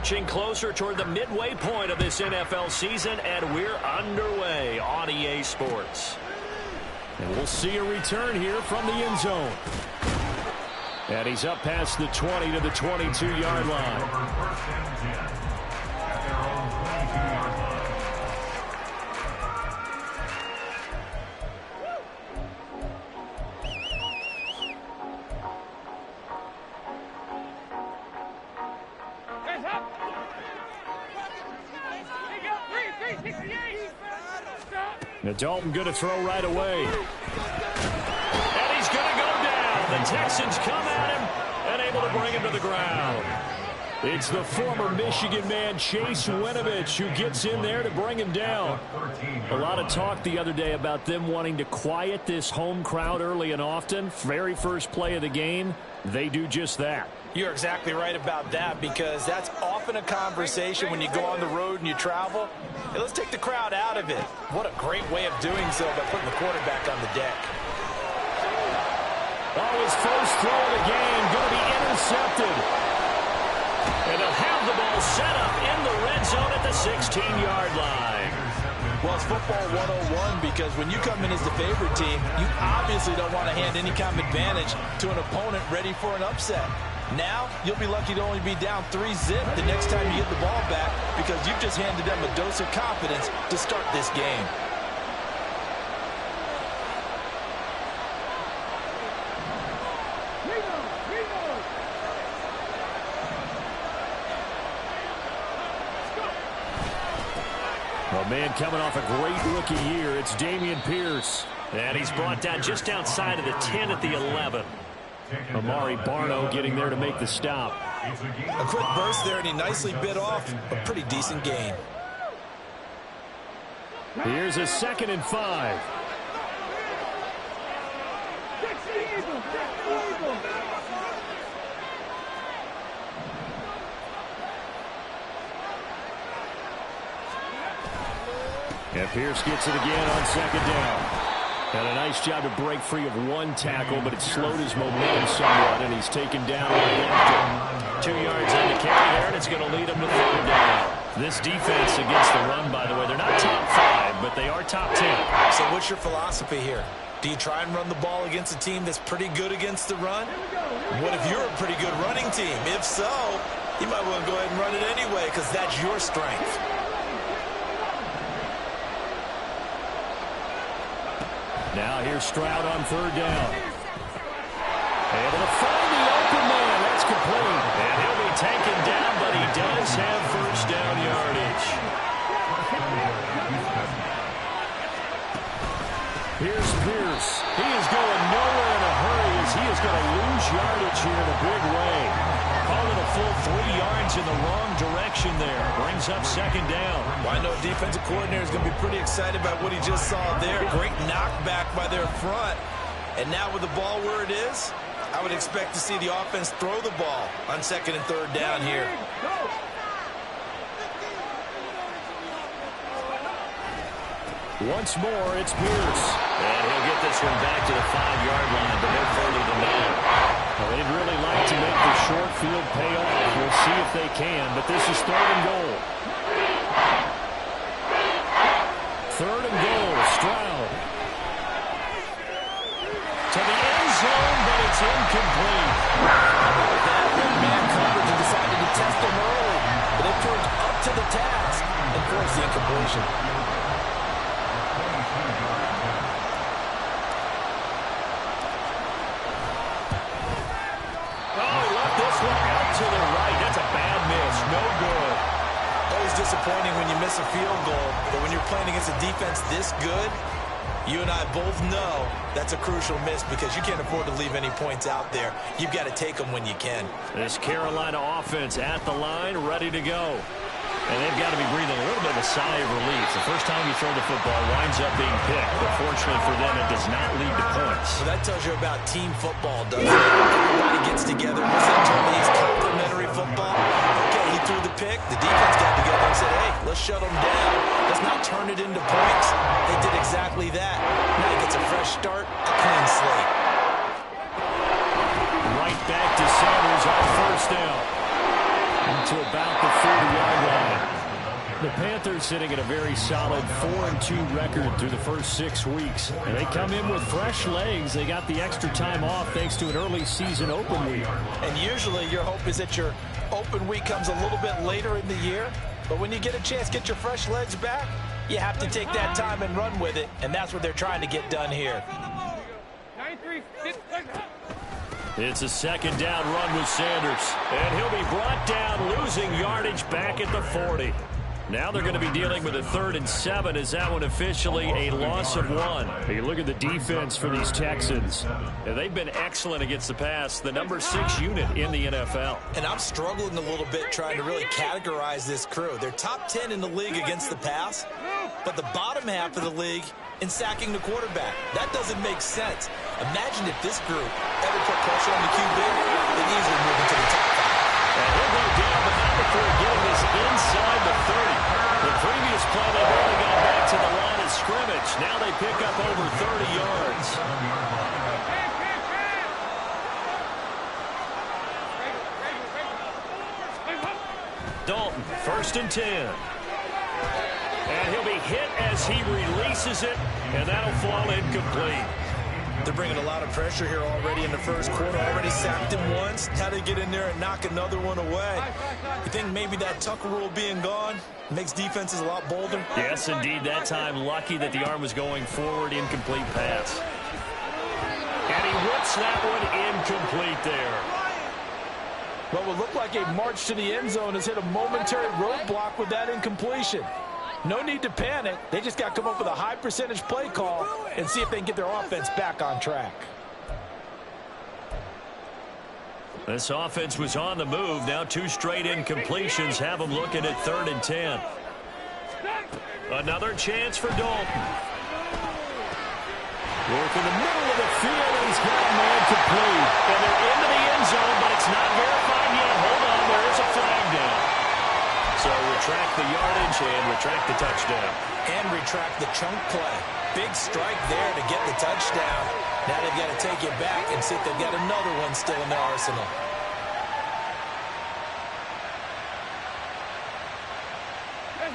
marching closer toward the midway point of this NFL season, and we're underway on EA Sports. And we'll see a return here from the end zone. And he's up past the 20 to the 22-yard line. Now Dalton going to throw right away. And he's going to go down. The Texans come at him and able to bring him to the ground. It's the former Michigan man, Chase Winovich, who gets in there to bring him down. A lot of talk the other day about them wanting to quiet this home crowd early and often. Very first play of the game, they do just that. You're exactly right about that, because that's often a conversation when you go on the road and you travel. Hey, let's take the crowd out of it. What a great way of doing so by putting the quarterback on the deck. Oh, his first throw of the game going to be intercepted. And they'll have the ball set up in the red zone at the 16-yard line. Well, it's football 101, because when you come in as the favorite team, you obviously don't want to hand any kind of advantage to an opponent ready for an upset. Now, you'll be lucky to only be down 3-zip the next time you get the ball back, because you've just handed them a dose of confidence to start this game. A man coming off a great rookie year, it's Dameon Pierce. And he's brought down just outside of the 10 at the 11. Amari Barno getting there to make the stop. A quick burst there, and he nicely bit off a pretty decent gain. Here's a 2nd and 5. And Pierce gets it again on 2nd down. And a nice job to break free of one tackle, but it slowed his momentum somewhat, and he's taken down right after. 2 yards on the carry there, and it's going to lead him to 3rd down. This defense against the run, by the way, they're not top 5, but they are top 10. So what's your philosophy here? Do you try and run the ball against a team that's pretty good against the run? What if you're a pretty good running team? If so, you might want to go ahead and run it anyway, because that's your strength. Now here's Stroud on 3rd down. Able to find the open man. That's complete. And he'll be taken down, but he does have 1st down yardage. Here's Pierce. He is going nowhere in a hurry, as he is going to lose yardage here in a big way. Call it a full 3 yards in the wrong direction there. Brings up 2nd down. Well, I know defensive coordinator is going to be pretty excited about what he just saw there. Great knockback by their front. And now with the ball where it is, I would expect to see the offense throw the ball on 2nd and 3rd down here. Once more, it's Pierce. And he'll get this one back to the 5-yard line, but no further than that. Well, they'd really like to make the short field pay off. We'll see if they can, but this is 3rd and goal. 3rd and goal, Stroud. To the end zone, but it's incomplete. That man coverage and decided to test him early, but they proved up to the task and forced the incompletion. To the right. That's a bad miss. No good. Always disappointing when you miss a field goal, but when you're playing against a defense this good, you and I both know that's a crucial miss, because you can't afford to leave any points out there. You've got to take them when you can. This Carolina offense at the line, ready to go. And they've got to be breathing a little bit of a sigh of relief. The first time you throw the football winds up being picked, but fortunately for them, it does not lead to points. Well, that tells you about team football, doesn't it? Everybody gets together. Was that Tony's complimentary football? Okay, he threw the pick. The defense got together and said, hey, let's shut them down. Let's not turn it into points. They did exactly that. Now he gets a fresh start, a clean slate. Right back to Sanders on 1st down. to about the 40-yard line. The Panthers sitting at a very solid 4-2 record through the first 6 weeks. And they come in with fresh legs. They got the extra time off thanks to an early season open week. And usually your hope is that your open week comes a little bit later in the year. But when you get a chance to get your fresh legs back, you have to take that time and run with it. And that's what they're trying to get done here. It's a second down run with Sanders. And he'll be brought down, losing yardage back at the 40. Now they're going to be dealing with a 3rd and 7. Is that one officially a loss of 1? Hey, look at the defense for these Texans. They've been excellent against the pass, the number 6 unit in the NFL. And I'm struggling a little bit trying to really categorize this crew. They're top 10 in the league against the pass, but the bottom half of the league in sacking the quarterback. That doesn't make sense. Imagine if this group ever put pressure on the QB, they'd easily move into the top 5. And he'll go down, but not before getting this inside the 30. The previous play, they've only gone back to the line of scrimmage. Now they pick up over 30 yards. Dalton, 1st and 10. And he'll be hit as he releases it, and that'll fall incomplete. They're bringing a lot of pressure here already in the first quarter. Already sacked him once. Now they get in there and knock another one away. You think maybe that Tucker rule being gone makes defenses a lot bolder? Yes, indeed. That time, lucky that the arm was going forward. Incomplete pass. And he whips that one incomplete there. What would look like a march to the end zone has hit a momentary roadblock with that incompletion. No need to panic. They just got to come up with a high percentage play call and see if they can get their offense back on track. This offense was on the move. Now 2 straight incompletions have them looking at 3rd and 10. Another chance for Dalton. Work in the middle of the field, and he's got a man complete. And they're into the end zone, but it's not verified yet. Hold on, there is a flag down. So retract the yardage and retract the touchdown. And retract the chunk play. Big strike there to get the touchdown. Now they've got to take it back and see if they've got another one still in their arsenal.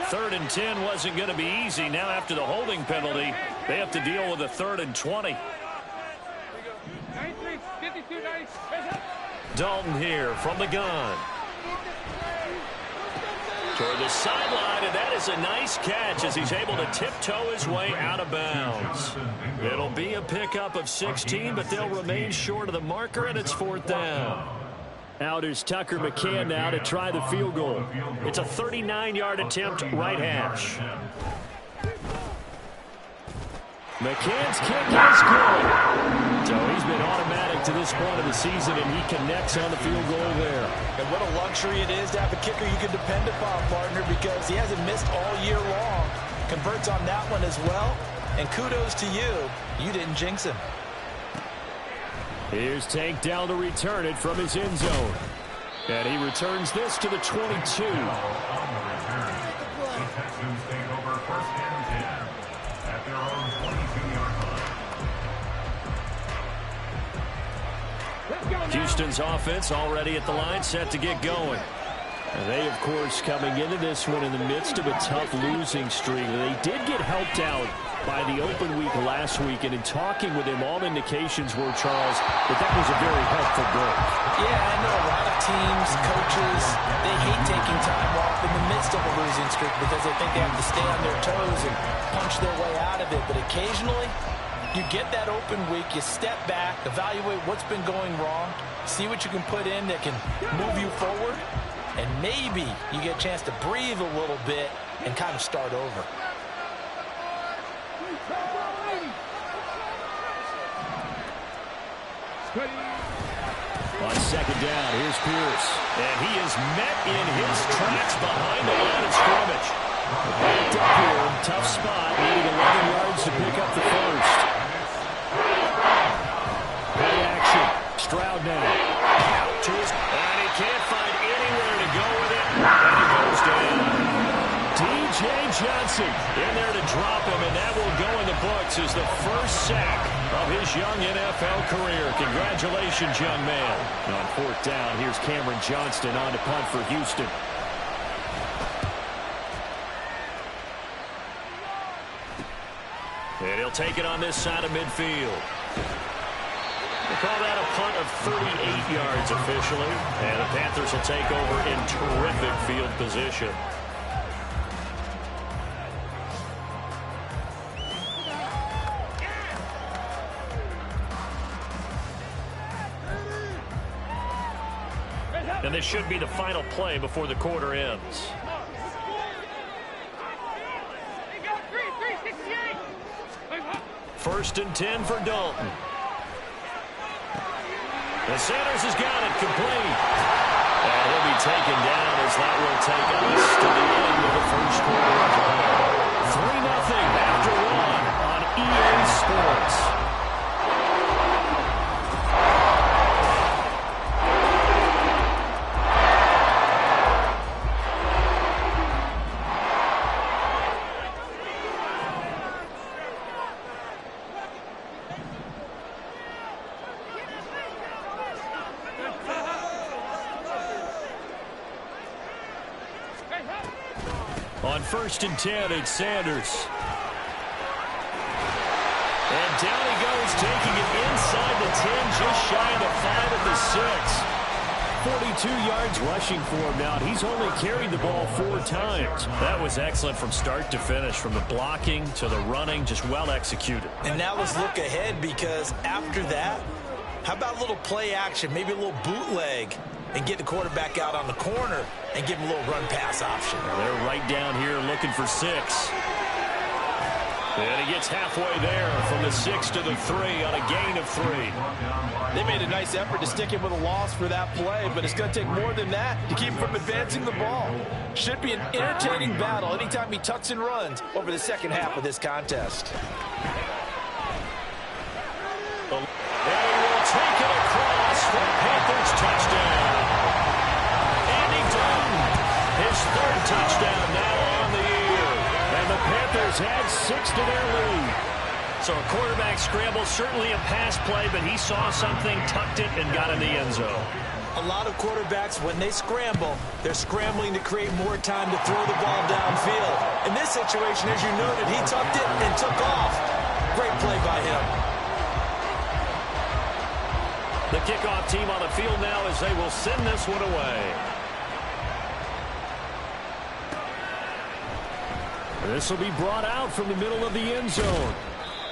Third and 10 wasn't going to be easy. Now after the holding penalty, they have to deal with a 3rd and 20. Dalton here from the gun. Toward the sideline, and that is a nice catch as he's able to tiptoe his way out of bounds. It'll be a pickup of 16, but they'll remain short of the marker, and it's 4th down. Out is Tucker McCann now to try the field goal. It's a 39-yard attempt, right hash. McCann's kick is good. So he's been automatic to this point of the season, and he connects on the field goal there. And what a luxury it is to have a kicker you can depend upon, partner, because he hasn't missed all year long. Converts on that one as well. And kudos to you. You didn't jinx him. Here's Tank down to return it from his end zone. And he returns this to the 22. Houston's offense already at the line, set to get going. And they, of course, coming into this one in the midst of a tough losing streak. They did get helped out by the open week last week, and in talking with him, all indications were, Charles, that was a very helpful break. Yeah, I know a lot of teams, coaches, they hate taking time off in the midst of a losing streak because they think they have to stay on their toes and punch their way out of it. But occasionally, you get that open week, you step back, evaluate what's been going wrong, see what you can put in that can move you forward, and maybe you get a chance to breathe a little bit and kind of start over. On second down, here's Pierce. And he is met in his tracks behind the line of scrimmage. Backed up here, tough spot, needing 11 yards to pick up the first. Play action. Stroud now. Out to his, and he can't find anywhere to go with it. And he goes down. D.J. Johnson Jackson in there to drop him, and that will go in the books as the first sack of his young NFL career. Congratulations, young man. On fourth down, here's Cameron Johnston on to punt for Houston. And he'll take it on this side of midfield. They call that a punt of 38 yards officially. And the Panthers will take over in terrific field position. And this should be the final play before the quarter ends. First and 10 for Dalton. And Sanders has got it complete. And he'll be taken down as that will take us to the end of the first quarter. 3-0 after one on EA Sports. On first and 10, it's Sanders. And down he goes, taking it inside the 10, just shy of the 5 at the 6. 42 yards rushing for him now. He's only carried the ball 4 times. That was excellent from start to finish, from the blocking to the running, just well executed. And now let's look ahead, because after that, how about a little play action, maybe a little bootleg, and get the quarterback out on the corner and give him a little run-pass option. They're right down here looking for 6. And he gets halfway there from the 6 to the 3 on a gain of 3. They made a nice effort to stick him with a loss for that play, but it's going to take more than that to keep him from advancing the ball. Should be an entertaining battle anytime he tucks and runs over the second half of this contest. And he will take it across for Panthers touchdown. His third touchdown now on the year. And the Panthers had 6 to their lead. So a quarterback scramble, certainly a pass play, but he saw something, tucked it, and got in the end zone. A lot of quarterbacks, when they scramble, they're scrambling to create more time to throw the ball downfield. In this situation, as you noted, he tucked it and took off. Great play by him. The kickoff team on the field now as they will send this one away. This will be brought out from the middle of the end zone.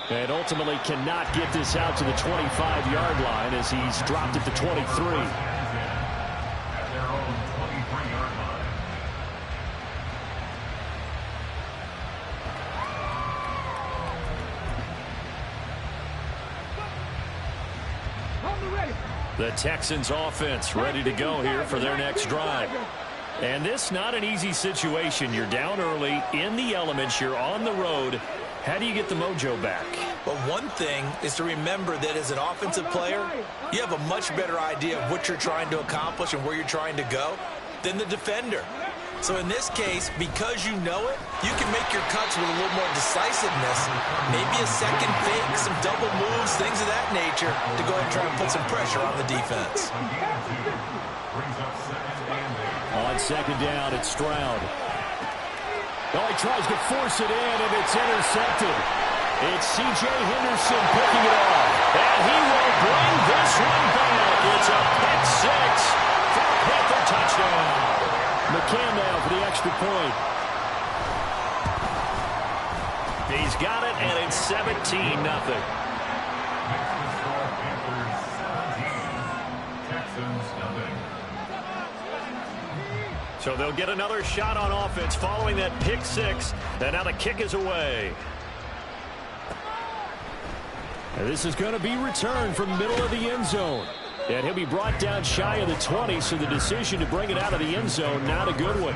And ultimately cannot get this out to the 25-yard line as he's dropped at the 23. The Texans offense ready to go here for their next drive. And this not an easy situation. You're down early, in the elements, you're on the road. How do you get the mojo back? Well, one thing is to remember that as an offensive player, you have a much better idea of what you're trying to accomplish and where you're trying to go than the defender. So in this case, because you know it, you can make your cuts with a little more decisiveness, maybe a second fake, some double moves, things of that nature, to go ahead and try and put some pressure on the defense. On second down, it's Stroud. Oh, he tries to force it in, and it's intercepted. It's C.J. Henderson picking it off. And he will bring this one back. It's a pick 6 for a Panther touchdown. McCann now for the extra point. He's got it, and it's 17-0. So they'll get another shot on offense following that pick 6. And now the kick is away. And this is going to be returned from the middle of the end zone. And he'll be brought down shy of the 20, so the decision to bring it out of the end zone, not a good one.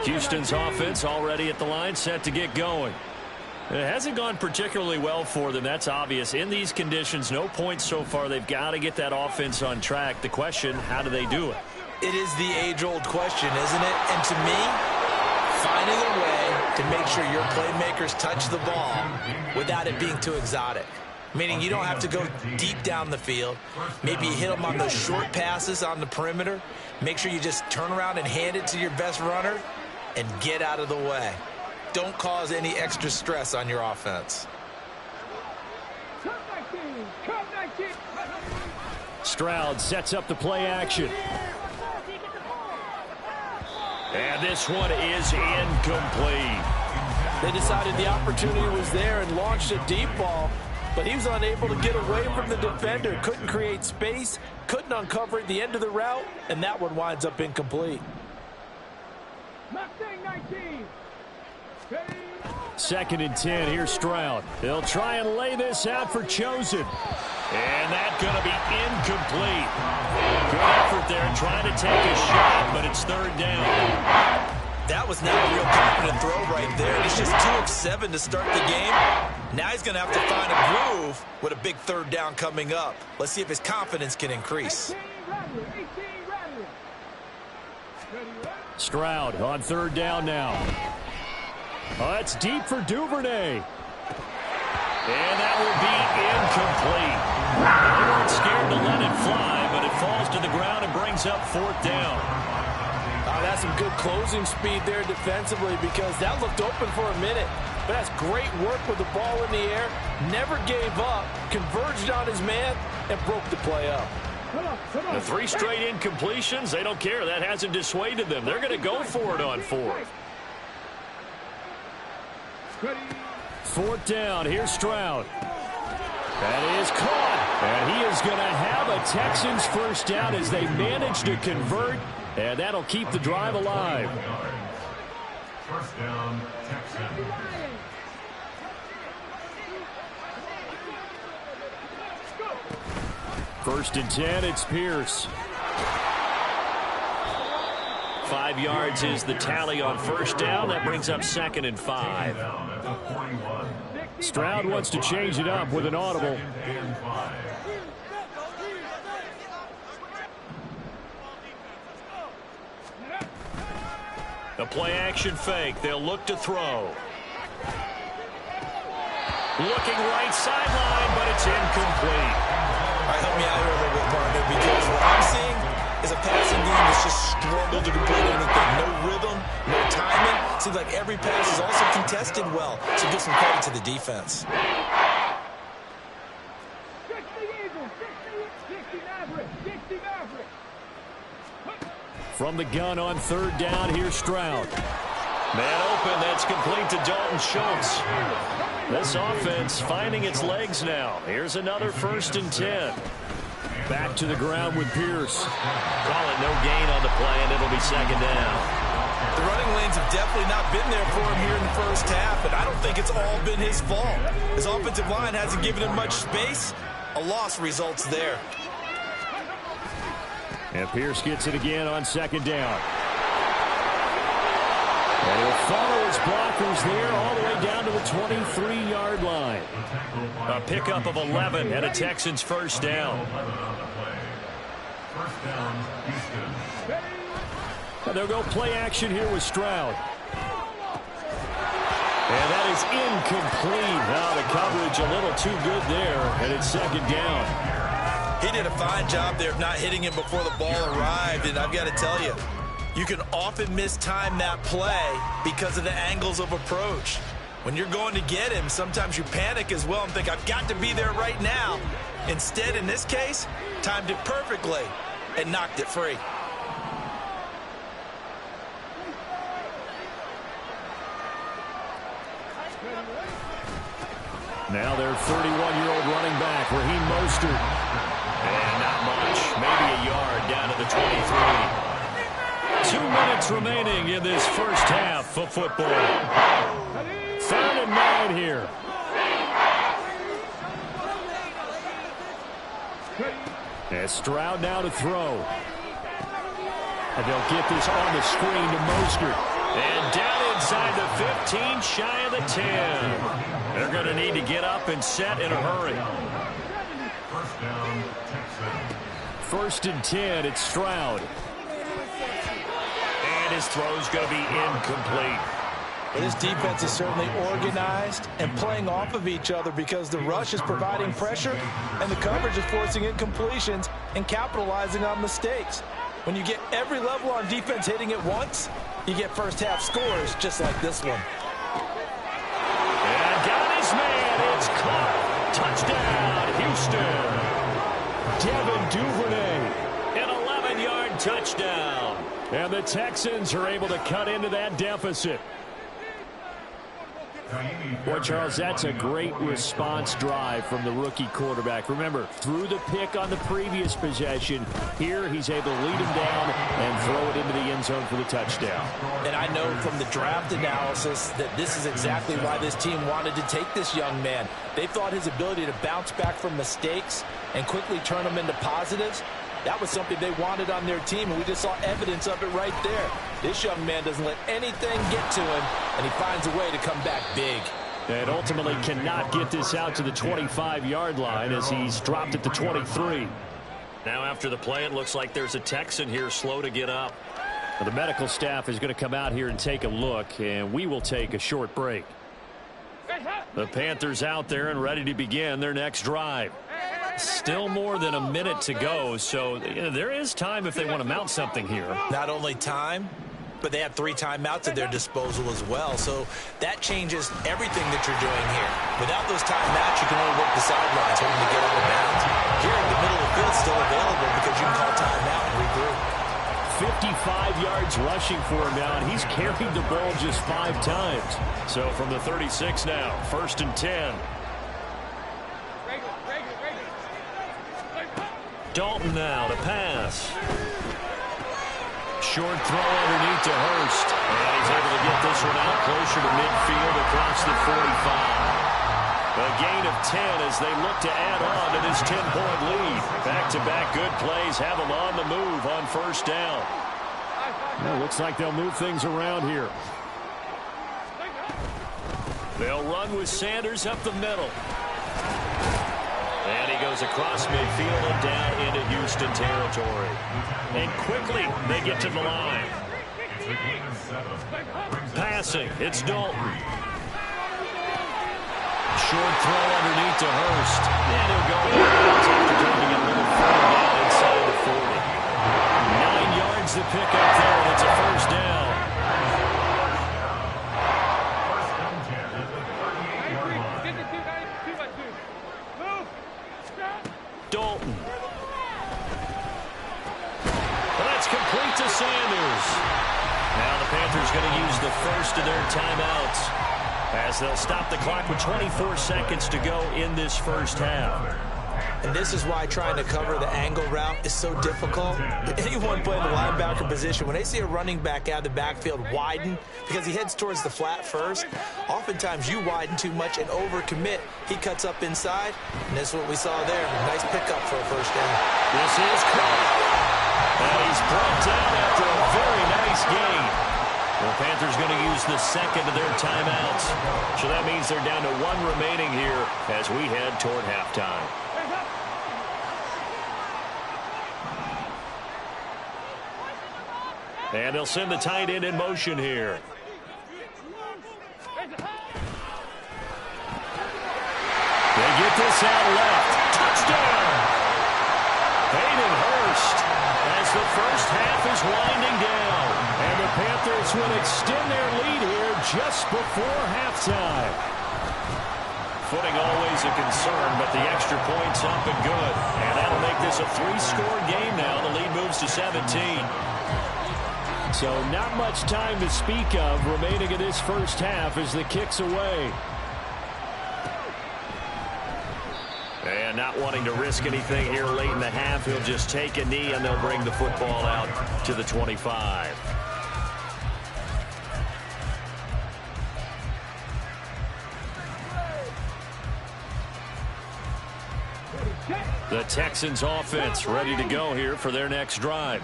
Houston's offense already at the line, set to get going. It hasn't gone particularly well for them, that's obvious. In these conditions, no points so far. They've got to get that offense on track. The question, how do they do it? It is the age-old question, isn't it? And to me, finding a way to make sure your playmakers touch the ball without it being too exotic. Meaning you don't have to go deep down the field. Maybe you hit them on those short passes on the perimeter. Make sure you just turn around and hand it to your best runner and get out of the way. Don't cause any extra stress on your offense. Stroud sets up the play action. And this one is incomplete. They decided the opportunity was there and launched a deep ball, but he was unable to get away from the defender. Couldn't create space, couldn't uncover at the end of the route, and that one winds up incomplete. 2nd and 10. Here's Stroud. They'll try and lay this out for Chosen. And that's going to be incomplete. Good effort there trying to take a shot, but it's 3rd down. That was not a real confident throw right there. He's just 2 of 7 to start the game. Now he's going to have to find a groove with a big 3rd down coming up. Let's see if his confidence can increase. Stroud on 3rd down now. Oh, it's deep for Duvernay. And that will be incomplete. They weren't scared to let it fly, but it falls to the ground and brings up 4th down. That's some good closing speed there defensively, because that looked open for a minute. But that's great work with the ball in the air. Never gave up, converged on his man, and broke the play up. The 3 straight incompletions, they don't care. That hasn't dissuaded them. They're going to go for it on 4th. 4th down. Here's Stroud. That is caught. And he is going to have a Texans 1st down as they manage to convert. And that'll keep the drive alive. 1st down, Texans. First and 10, it's Pierce. 5 yards is the tally on 1st down. That brings up 2nd and 5. Stroud wants to change it up with an audible. The play action fake. They'll look to throw. Looking right sideline, but it's incomplete. All right, help me out here a little bit, partner, because what I'm seeing is a passing game that's just struggled to complete anything. No rhythm, no timing. Seems like every pass is also contested well. So give some credit to the defense. From the gun on 3rd down, here's Stroud. Man open, that's complete to Dalton Schultz. This offense finding its legs now. Here's another 1st and 10. Back to the ground with Pierce. Call it no gain on the play, and it'll be 2nd down. The running lanes have definitely not been there for him here in the 1st half, and I don't think it's all been his fault. His offensive line hasn't given him much space. A loss results there. And Pierce gets it again on 2nd down. And he'll follow his blockers there all the way down to the 23-yard line. A pickup of 11 and a Texans 1st down. 1st down, Houston. And they'll go play action here with Stroud. And that is incomplete. Now the coverage a little too good there, and it's 2nd down. He did a fine job there of not hitting him before the ball arrived, and I've got to tell you, you can often mistime that play because of the angles of approach. When you're going to get him, sometimes you panic as well and think, I've got to be there right now. Instead, in this case, timed it perfectly and knocked it free. Now their 31-year-old running back, Raheem Mostert. And not much. Maybe a yard down to the 23. 2 minutes remaining in this 1st half of football. 3rd and 9 here. And Stroud now to throw. And they'll get this on the screen to Mostert. And down inside the 15, shy of the 10. They're going to need to get up and set in a hurry. 1st down, Texans. 1st and 10, it's Stroud. his throw's going to be incomplete. Well, this defense is certainly organized and playing off of each other because the rush is providing pressure and the coverage is forcing incompletions and capitalizing on mistakes. When you get every level on defense hitting at once, you get first half scores just like this one. And got his man. It's caught. Touchdown, Houston. Devin Duvernay. An 11-yard touchdown. And the Texans are able to cut into that deficit. Boy, Charles, that's a great response drive from the rookie quarterback. Remember, threw the pick on the previous possession. Here, he's able to lead him down and throw it into the end zone for the touchdown. And I know from the draft analysis that this is exactly why this team wanted to take this young man. They thought his ability to bounce back from mistakes and quickly turn them into positives, that was something they wanted on their team, and we just saw evidence of it right there. This young man doesn't let anything get to him, and he finds a way to come back big. And ultimately cannot get this out to the 25-yard line as he's dropped at the 23. Now after the play, it looks like there's a Texan here slow to get up. Well, the medical staff is going to come out here and take a look, and we will take a short break. The Panthers out there and ready to begin their next drive. Still more than a minute to go, so there is time if they want to mount something here. Not only time, but they have 3 timeouts at their disposal as well, so that changes everything that you're doing here. Without those timeouts, you can only work the sidelines hoping to get out of bounds. Here in the middle of the field, still available because you can call timeout and regroup. 55 yards rushing for him now, and he's carried the ball just 5 times. So from the 36 now, 1st and 10. Dalton now to pass. Short throw underneath to Hurst. And he's able to get this one out closer to midfield across the 45. A gain of 10 as they look to add on to this 10-point lead. Back-to-back good plays have them on the move on 1st down. Well, looks like they'll move things around here. They'll run with Sanders up the middle. And he goes across midfield and down into Houston territory. And quickly, they get to the line. Passing, it's Dalton. Short throw underneath to Hurst. And he'll go after taking a little further down inside the 40. 9 yards to pick up there, and it's a 1st down. Dalton. Well, that's complete to Sanders. Now the Panthers going to use the first of their timeouts as they'll stop the clock with 24 seconds to go in this 1st half. And this is why trying to cover the angle route is so difficult. Anyone playing the linebacker position, when they see a running back out of the backfield widen because he heads towards the flat first, oftentimes you widen too much and overcommit. He cuts up inside, and that's what we saw there. Nice pickup for a 1st down. This is caught. And he's brought down after a very nice gain. The Panthers going to use the 2nd of their timeouts. So that means they're down to 1 remaining here as we head toward halftime. And they'll send the tight end in motion here. They get this out left. Touchdown! Hayden Hurst as the 1st half is winding down. And the Panthers will extend their lead here just before halftime. Footing always a concern, but the extra point's up and good. And that'll make this a 3-score game now. The lead moves to 17. So not much time to speak of remaining in this 1st half as the kick's away. And not wanting to risk anything here late in the half, he'll just take a knee and they'll bring the football out to the 25. The Texans offense ready to go here for their next drive.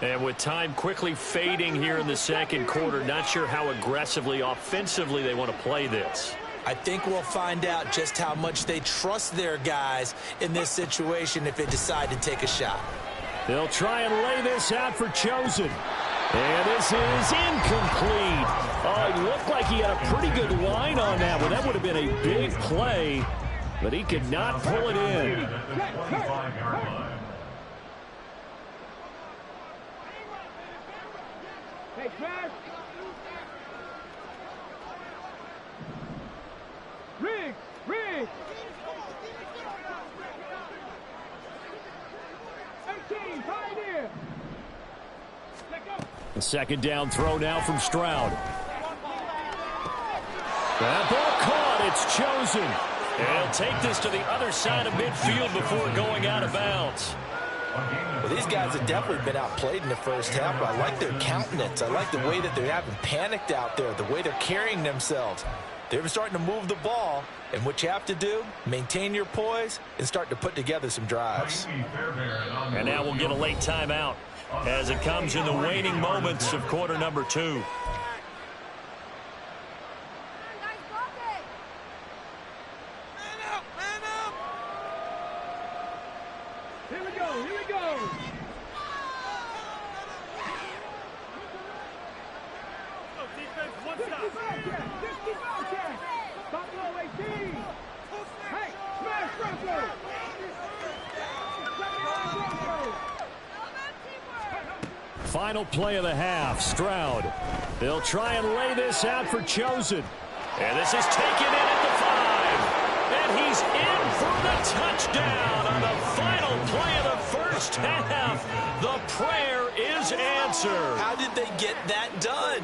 And with time quickly fading here in the 2nd quarter, not sure how aggressively, offensively they want to play this. I think we'll find out just how much they trust their guys in this situation if they decide to take a shot. They'll try and lay this out for Chosen. And this is incomplete. Oh, it looked like he had a pretty good line on that one. That would have been a big play, but he could not pull it in. Hey, Trash. Riggs. Riggs. 18, Pioneer. The second down throw now from Stroud. That ball caught. It's chosen. And he'll take this to the other side of midfield before going out of bounds. Well, these guys have definitely been outplayed in the first half, but I like their countenance. I like the way that they haven't panicked out there, the way they're carrying themselves. They're starting to move the ball, and what you have to do, maintain your poise and start to put together some drives. And now we'll get a late timeout as it comes in the waning moments of quarter number 2. Here we go. Here we go. Defense, one stop. Buffalo 18. Hey, smash Bronco. Final play of the half. Stroud. They'll try and lay this out for Chosen. And this is taken in at the 5. And he's in for the touchdown on the final play of the first half. The prayer is answered. How did they get that done?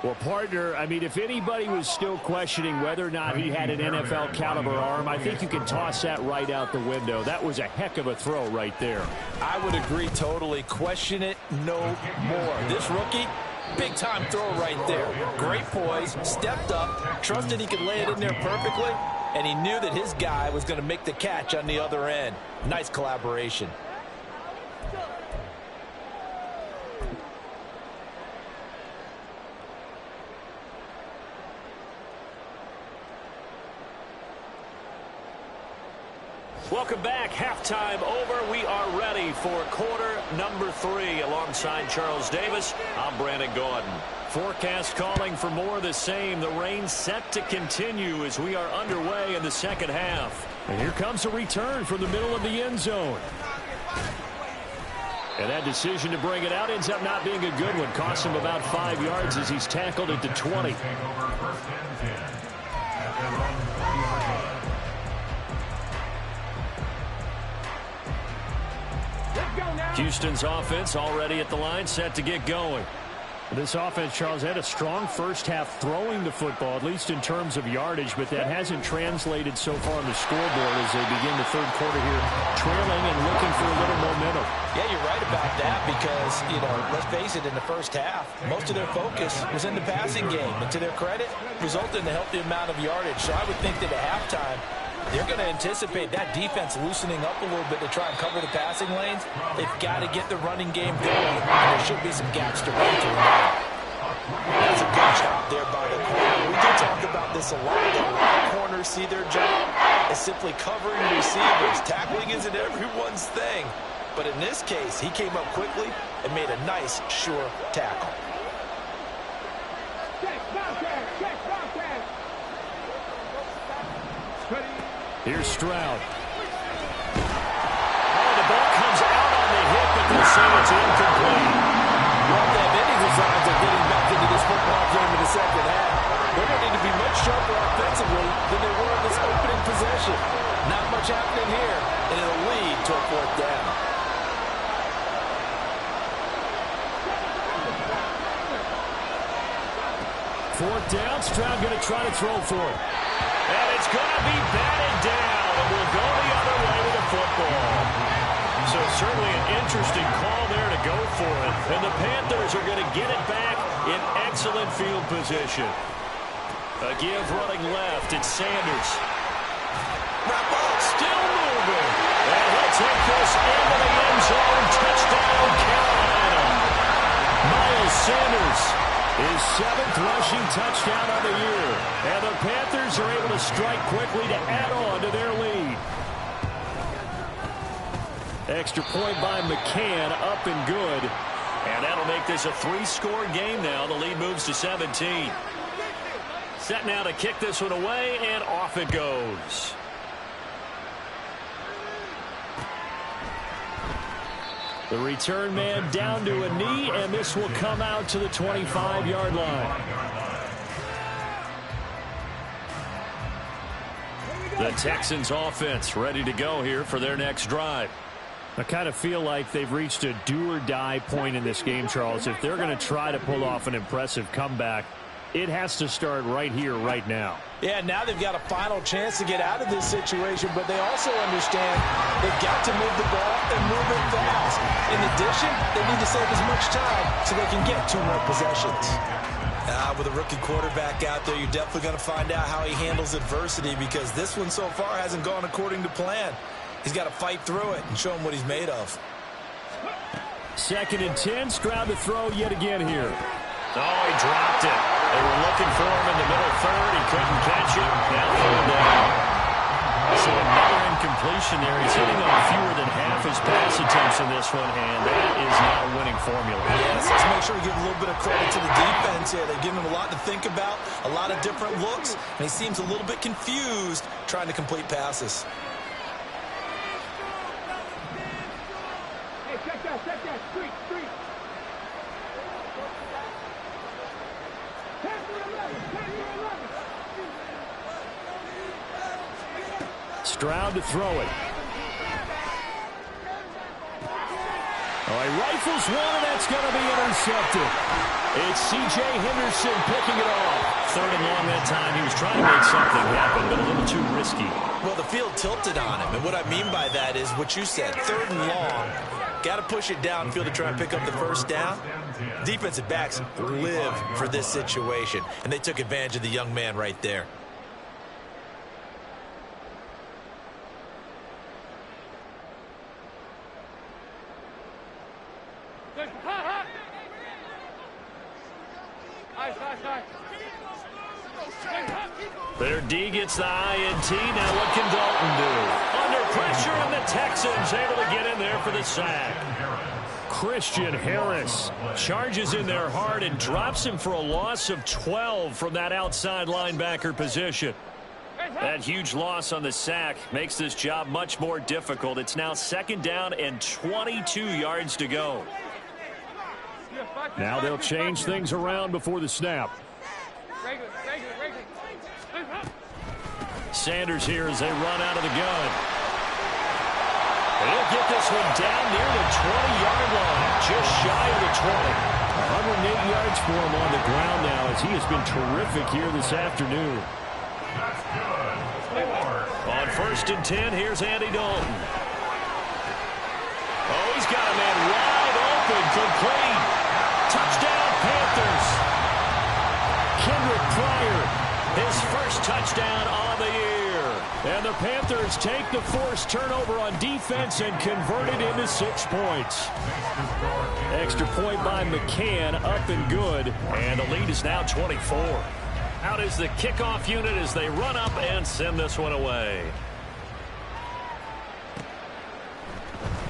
Well, partner, I mean, if anybody was still questioning whether or not he had an NFL caliber arm, I think you can toss that right out the window. That was a heck of a throw right there. I would agree totally. Question it no more. This rookie, big time throw right there. Great poise, stepped up, trusted he could lay it in there perfectly, and he knew that his guy was going to make the catch on the other end. Nice collaboration. Welcome back. Halftime over. We are ready for quarter number 3. Alongside Charles Davis, I'm Brandon Gaudin. Forecast calling for more of the same. The rain set to continue as we are underway in the second half. And here comes a return from the middle of the end zone. And that decision to bring it out ends up not being a good one. Costs him about 5 yards as he's tackled at the 20. Houston's offense already at the line, set to get going. This offense, Charles, had a strong first half throwing the football, at least in terms of yardage, but that hasn't translated so far on the scoreboard as they begin the third quarter here, trailing and looking for a little momentum. Yeah, you're right about that because, you know, let's face it, in the first half, most of their focus was in the passing game. And to their credit, resulted in a healthy amount of yardage. So I would think that at halftime, they're going to anticipate that defense loosening up a little bit to try and cover the passing lanes. They've got to get the running game going, and there should be some gaps to run through now. That's a good job there by the corner. We do talk about this a lot. A lot of corners see their job as simply covering receivers. Tackling isn't everyone's thing. But in this case, he came up quickly and made a nice, sure tackle. Here's Stroud. Oh, the ball comes out on the hit, but they'll say it's incomplete. Well, they have any designs of getting back into this football game in the second half. They're going to need to be much sharper offensively than they were in this opening possession. Not much happening here, and it'll lead to a fourth down. Fourth down, Stroud going to try to throw for it. And it's going to be batted down, and we'll go the other way with the football. So certainly an interesting call there to go for it. And the Panthers are going to get it back in excellent field position. A give running left. It's Sanders. Still moving. And he'll take this into the end zone. Touchdown, Carolina. Miles Sanders. His 7th rushing touchdown of the year. And the Panthers are able to strike quickly to add on to their lead. Extra point by McCann, up and good. And that'll make this a 3-score game now. The lead moves to 17. Set now to kick this one away, and off it goes. The return man down to a knee, and this will come out to the 25-yard line. The Texans offense ready to go here for their next drive. I kind of feel like they've reached a do-or-die point in this game, Charles. If they're going to try to pull off an impressive comeback, it has to start right here, right now. Yeah, now they've got a final chance to get out of this situation, but they also understand they've got to move the ball and move it fast. In addition, they need to save as much time so they can get 2 more possessions. With a rookie quarterback out there, you're definitely going to find out how he handles adversity, because this one so far hasn't gone according to plan. He's got to fight through it and show him what he's made of. 2nd and 10, Stroud to throw yet again here. Oh, he dropped it. They were looking for him in the middle third. He couldn't catch it. Now thrown down. So another incompletion there. He's hitting on fewer than half his pass attempts in this one, and that is not a winning formula. Yes, let's make sure we give a little bit of credit to the defense here. They've given him a lot to think about, a lot of different looks, and he seems a little bit confused trying to complete passes. Hey, check that, street. Pass to 11. Stroud to throw it. Oh, he rifles one, and that's going to be intercepted. It's C.J. Henderson picking it off. 3rd and long that time. He was trying to make something happen, but a little too risky. Well, the field tilted on him, and what I mean by that is what you said, 3rd and long. Got to push it downfield to try and pick up the first down. Defensive backs live for this situation, and they took advantage of the young man right there. Their D gets the INT. Now what can Dalton do? Under pressure, and the Texans able to get in there for the sack. Christian Harris charges in there hard and drops him for a loss of 12 from that outside linebacker position. That huge loss on the sack makes this job much more difficult. It's now 2nd down and 22 yards to go. Now they'll change things around before the snap. Sanders here as they run out of the gun. He'll get this one down near the 20-yard line, just shy of the 20. 108 yards for him on the ground now, as he has been terrific here this afternoon. On 1st and 10, here's Andy Dalton. Oh, he's got a man wide open, complete. Touchdown, Panthers. Kendrick Pryor, his first touchdown on the year. And the Panthers take the forced turnover on defense and convert it into 6 points. Extra point by McCann, up and good. And the lead is now 24. Out is the kickoff unit as they run up and send this one away.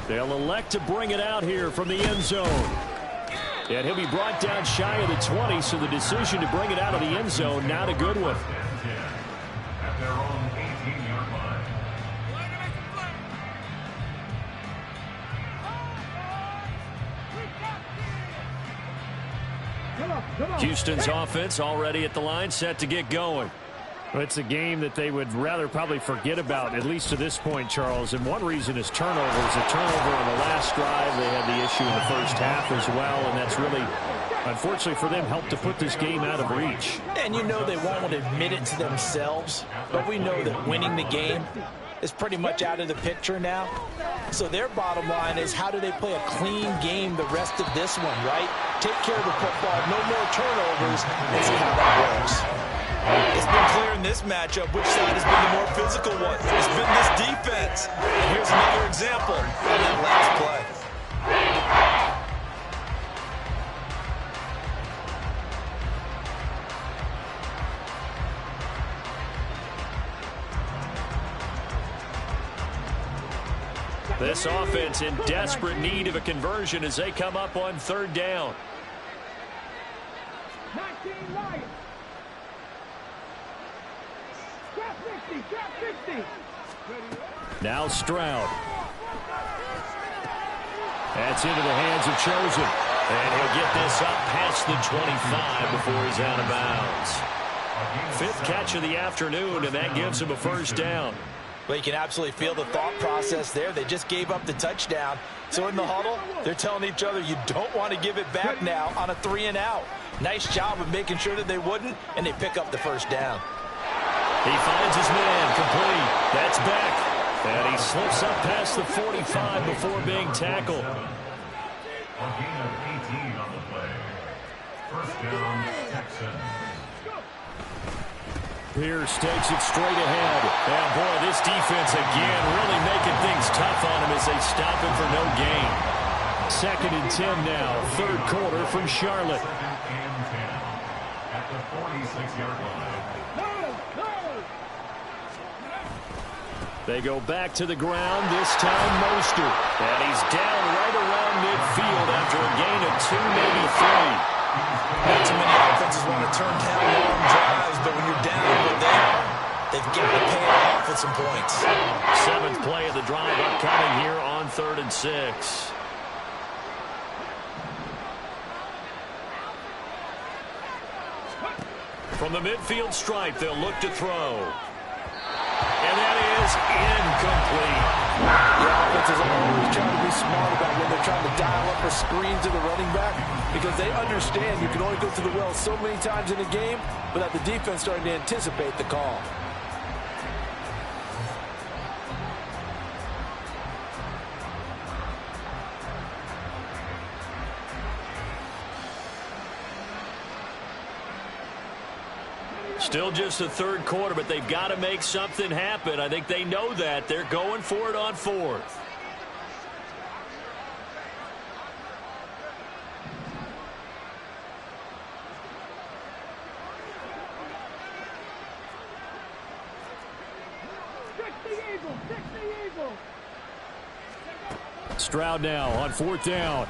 They'll elect to bring it out here from the end zone. And he'll be brought down shy of the 20, so the decision to bring it out of the end zone, not a good one. At their own 18-yard line. Come on. Houston's offense already at the line, set to get going. Well, it's a game that they would rather probably forget about, at least to this point, Charles. And one reason is turnovers. A turnover on the last drive. They had the issue in the first half as well, and that's really, unfortunately for them, helped to put this game out of reach. And you know they won't want to admit it to themselves, but we know that winning the game is pretty much out of the picture now. So their bottom line is, how do they play a clean game the rest of this one, right? Take care of the football, no more turnovers, and see how that works. It's been clear in this matchup which side has been the more physical one. It's been this defense. And here's another example on that last play. This offense in desperate need of a conversion as they come up on third down. 19 Lions. Trap 60, trap 60. Now Stroud. That's into the hands of Chosen. And he'll get this up past the 25 before he's out of bounds. Fifth catch of the afternoon, and that gives him a first down. Well, you can absolutely feel the thought process there. They just gave up the touchdown. So in the huddle, they're telling each other, you don't want to give it back now on a 3-and-out. Nice job of making sure that they wouldn't, and they pick up the first down. He finds his man, complete. That's Beck. And he slips up past the 45 before being tackled. A gain of 18 on the play. First down, Texans. Pierce takes it straight ahead. And boy, this defense again really making things tough on him as they stop him for no gain. 2nd and 10 now, third quarter from Charlotte. 2nd and 10 at the 46-yard line. They go back to the ground, this time Mostert. And he's down right around midfield after a gain of 2, maybe 3. Not too many offenses want to turn down long drives, but when you're down what they are, they've got to pay it off with some points. 7th play of the drive upcoming here on 3rd and 6. From the midfield stripe, they'll look to throw. And that is incomplete. The offense is always trying to be smart about when they're trying to dial up a screen to the running back, because they understand you can only go to the well so many times in a game without the defense starting to anticipate the call. Still just the third quarter, but they've got to make something happen. I think they know that. They're going for it on 4th. Stroud now on 4th down.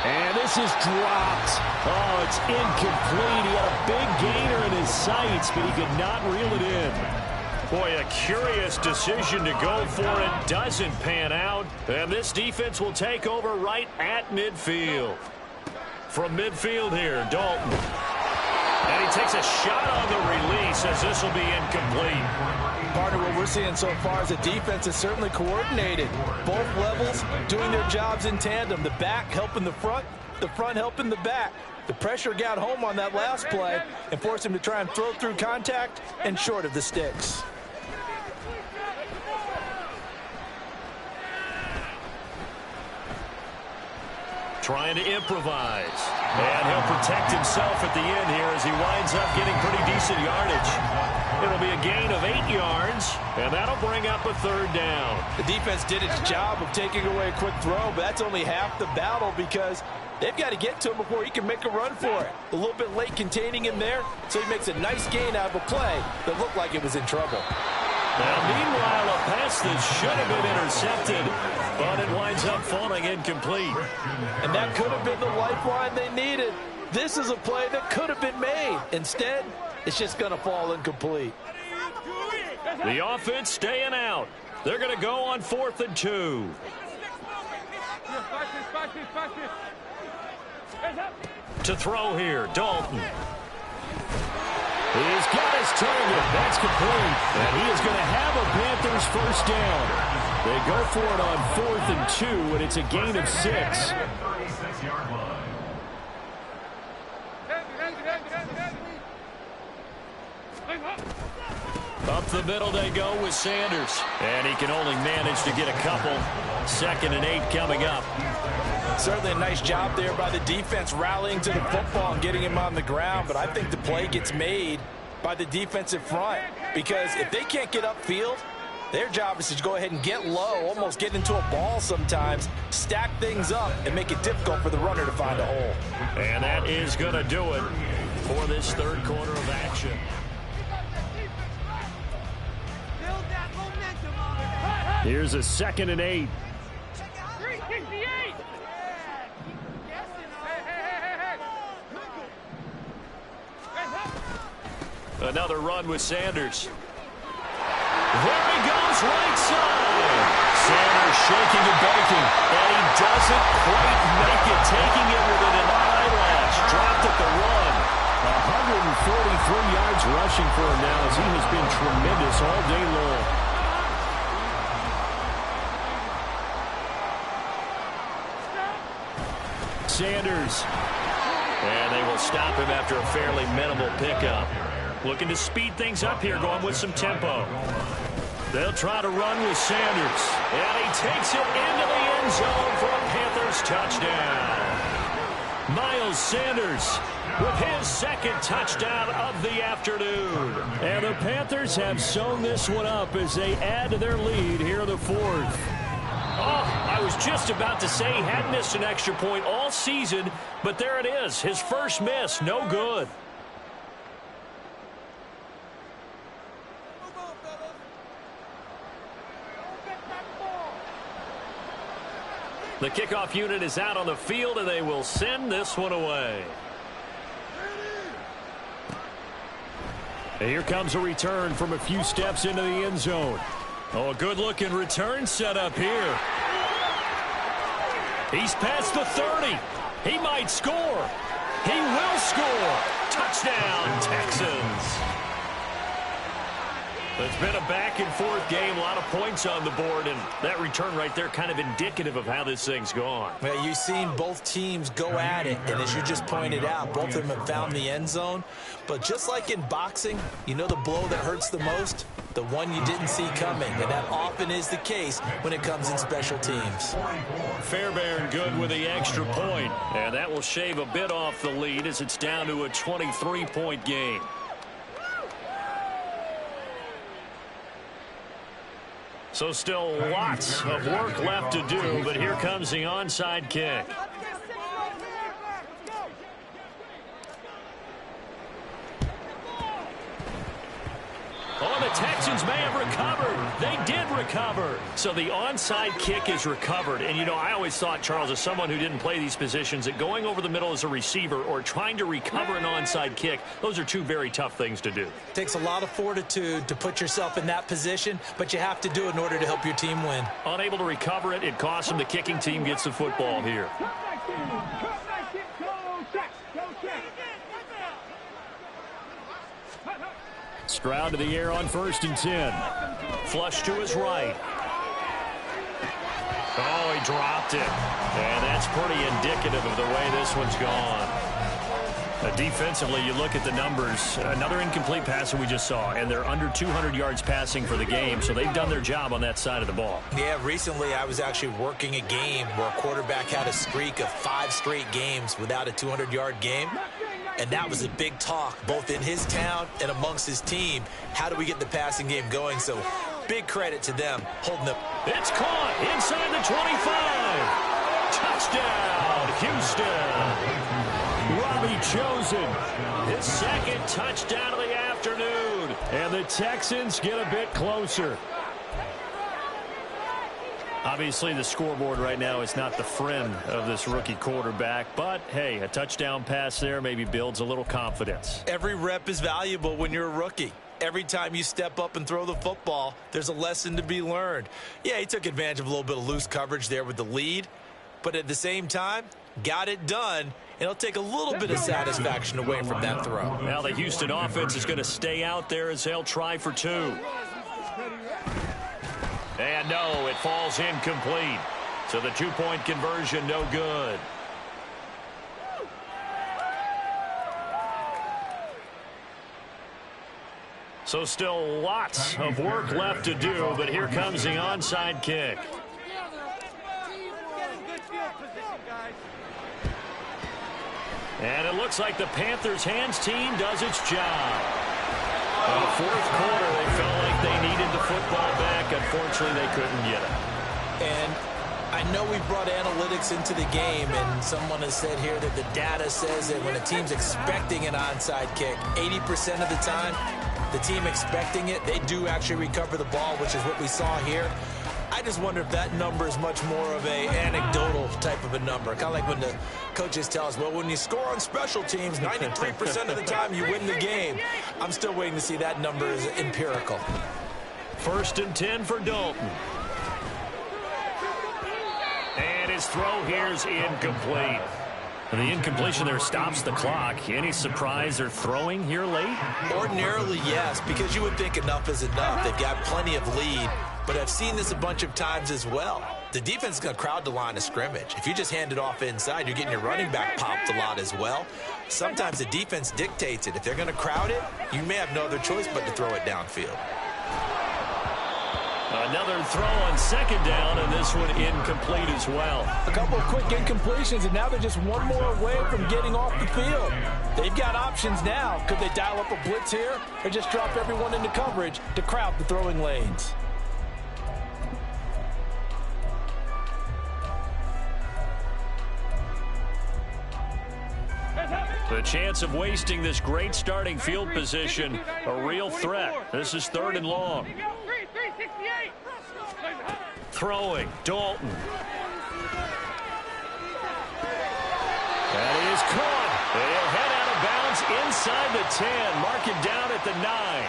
And this is dropped. Oh, it's incomplete. He had a big gainer in his sights, but he could not reel it in. Boy, a curious decision to go for it. Doesn't pan out. And this defense will take over right at midfield. From midfield here, Dalton. And he takes a shot on the release as this will be incomplete. Partner, what we're seeing so far is the defense is certainly coordinated. Both levels doing their jobs in tandem. The back helping the front helping the back. The pressure got home on that last play and forced him to try and throw through contact and short of the sticks. Trying to improvise. And he'll protect himself at the end here as he winds up getting pretty decent yardage. It'll be a gain of 8 yards, and that'll bring up a 3rd down. The defense did its job of taking away a quick throw, but that's only half the battle because they've got to get to him before he can make a run for it. A little bit late containing him there, so he makes a nice gain out of a play that looked like it was in trouble. Now, meanwhile, a pass that should have been intercepted, but it winds up falling incomplete. And that could have been the lifeline they needed. This is a play that could have been made. Instead, it's just going to fall incomplete. The offense staying out. They're going to go on 4th and 2. To throw here, Dalton. He's got his target. That's complete. And he is going to have a Panthers first down. They go for it on 4th and 2, and it's a gain of 6. 36-yard line. Up the middle they go with Sanders. And he can only manage to get a couple. 2nd and 8 coming up. Certainly a nice job there by the defense rallying to the football and getting him on the ground. But I think the play gets made by the defensive front. Because if they can't get upfield, their job is to go ahead and get low, almost get into a ball sometimes, stack things up, and make it difficult for the runner to find a hole. And that is going to do it for this third quarter of action. Build that momentum. Here's a 2nd and 8. 368. Another run with Sanders. There he goes, right side. Sanders shaking and baking, and he doesn't quite make it, taking it within an eyelash. Dropped at the run. 143 yards rushing for him now, as he has been tremendous all day long. Sanders. And they will stop him after a fairly minimal pickup. Looking to speed things up here, going with some tempo. They'll try to run with Sanders. And he takes it into the end zone for a Panthers touchdown. Miles Sanders with his 2nd touchdown of the afternoon. And the Panthers have sewn this one up as they add to their lead here in the 4th. Oh, I was just about to say he hadn't missed an extra point all season, but there it is. His first miss, no good. The kickoff unit is out on the field, and they will send this one away. And here comes a return from a few steps into the end zone. Oh, a good-looking return set up here. He's past the 30. He might score. He will score. Touchdown, Texans. It's been a back-and-forth game, a lot of points on the board, and that return right there kind of indicative of how this thing's gone. Well, you've seen both teams go at it, and as you just pointed out, both of them have found the end zone. But just like in boxing, you know the blow that hurts the most? The one you didn't see coming, and that often is the case when it comes in special teams. Fairbairn good with the extra point, and that will shave a bit off the lead as it's down to a 23-point game. So still lots of work left to do, but here comes the onside kick. Oh, the Texans may have recovered. They did recover. So the onside kick is recovered. And, you know, I always thought, Charles, as someone who didn't play these positions, that going over the middle as a receiver or trying to recover an onside kick, those are two very tough things to do. It takes a lot of fortitude to put yourself in that position, but you have to do it in order to help your team win. Unable to recover it, it costs them. The kicking team gets the football here. Stroud to the air on 1st and 10. Flush to his right. Oh, he dropped it. And that's pretty indicative of the way this one's gone. Defensively, you look at the numbers. Another incomplete pass that we just saw, and they're under 200 yards passing for the game, so they've done their job on that side of the ball. Yeah, recently I was actually working a game where a quarterback had a streak of 5 straight games without a 200-yard game. And that was a big talk, both in his town and amongst his team. How do we get the passing game going? So big credit to them holding up. It's caught inside the 25. Touchdown, Houston. Robbie Chosen, his 2nd touchdown of the afternoon. And the Texans get a bit closer. Obviously, the scoreboard right now is not the friend of this rookie quarterback. But, hey, a touchdown pass there maybe builds a little confidence. Every rep is valuable when you're a rookie. Every time you step up and throw the football, there's a lesson to be learned. Yeah, he took advantage of a little bit of loose coverage there with the lead. But at the same time, got it done. And it'll take a little bit of satisfaction away from that throw. Now the Houston offense is going to stay out there as they'll try for 2. And no, it falls incomplete. So the 2-point conversion, no good. So still lots of work left to do, but here comes the onside kick. And it looks like the Panthers' hands team does its job. In the 4th quarter, they felt like they needed the football back. Unfortunately, they couldn't get it. And I know we brought analytics into the game, and someone has said here that the data says that when a team's expecting an onside kick, 80% of the time, the team expecting it, they do actually recover the ball, which is what we saw here. I just wonder if that number is much more of a anecdotal type of a number. Kind of like when the coaches tell us, well, when you score on special teams, 93% of the time you win the game. I'm still waiting to see that number is empirical. 1st and 10 for Dalton. And his throw here is incomplete. And the incompletion there stops the clock. Any surprise they're throwing here late? Ordinarily, yes, because you would think enough is enough. They've got plenty of lead, but I've seen this a bunch of times as well. The defense is going to crowd the line of scrimmage. If you just hand it off inside, you're getting your running back popped a lot as well. Sometimes the defense dictates it. If they're going to crowd it, you may have no other choice but to throw it downfield. Another throw on 2nd down, and this one incomplete as well. A couple of quick incompletions, and now they're just one more away from getting off the field. They've got options now. Could they dial up a blitz here or just drop everyone into coverage to crowd the throwing lanes? The chance of wasting this great starting field position, a real threat. This is 3rd and long. Throwing, Dalton. That is caught. They'll head out of bounds inside the 10. Mark it down at the 9.